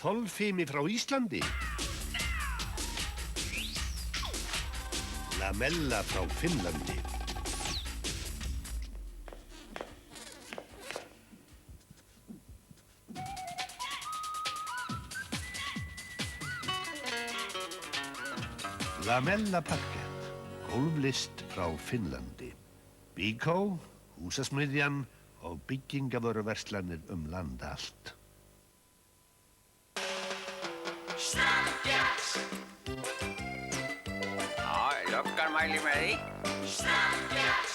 þolfimi frá Íslandi. Lamella frá Finnlandi. Lamella parkett, gólflist frá Finnlandi. Bíkó, húsasmiðjan og byggingavöruverslanir land allt. Snabbjazz. Já, löggan mæli með því. Snabbjazz.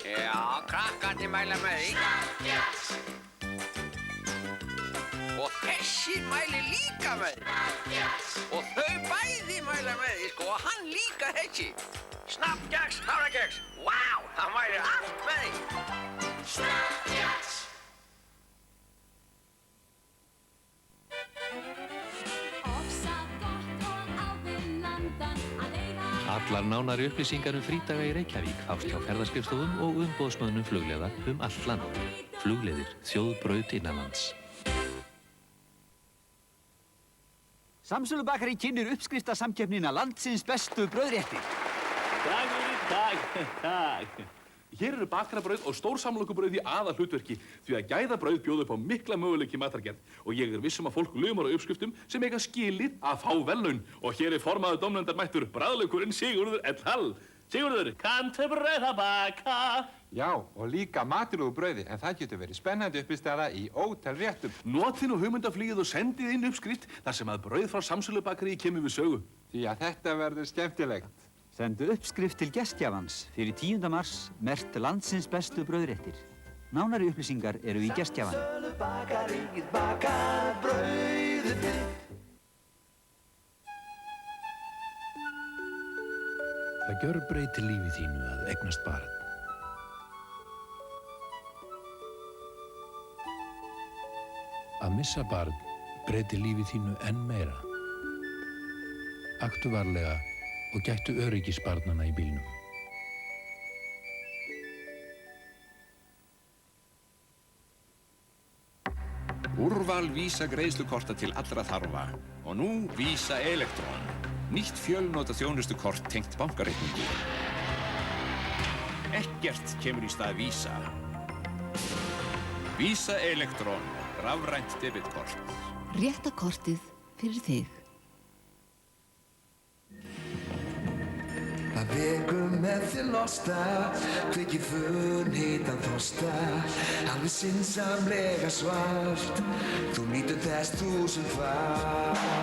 Já, krakkandi mæla með því. Snabbjazz. Og þessi mæli líka með því. Snabbjazz. Og þau bæði mæla með því, sko, og hann líka þessi. Snabbjazz, hafrakex. Vá, það mælir allt með því. Snabbjazz. Allar nánari upplýsingar frídaga í Reykjavík fást hjá ferðaskrifstofum og umboðsmönnum flugleiða allt land. Flugleiðir, þjóðbraut innanlands. Samsölubakari kynnir uppskriftasamkeppnina landsins bestu brauðréttir. Takk. Hér eru bakarabrauð og stórsamlokubrauð í aðalhlutverki því að gæðabrauð bjóða upp á mikla möguleiki í matargerð og ég viss að fólk lumar á uppskriftum sem eiga skilið að fá verðlaun og hér formaður dómnefndar mættur bragðlaukurinn Sigurður L. Hall. Sigurður, kanntu brauð að baka? Já, og líka maturlegu brauði, en það getur verið spennandi uppistæða í ótal réttum. Notið nú hugmyndaflugið og sendið inn uppskrift þar sem að brauð frá Samsölubakari kemur við sögu. Því að þetta verður skemmtilegt. Sendu uppskrift til gestgjafans fyrir 10. mars merkt landsins bestu brauðréttir. Nánari upplýsingar eru í gestgjafanum. Samsölubakaríið bakar brauðið þitt. Það gjörbreytir lífi þínu að eignast barn. Að missa barn breytir lífi þínu enn meira. Aktu varlega og gættu öryggis barnanna í bílnum. Úrval Visa greiðslukorta til allra þarfa. Og nú Visa Electron. Nýtt fjölnota þjónustukort tengt bankareikningi. Ekkert kemur í stað Visa. Visa Electron. Rafrænt debitkort. Rétta kortið fyrir þig. Það vekur með þér losta, kveikir fönn heitan þorsta, alveg sinnsamlega svart, þú nýtur þess 1000-falt.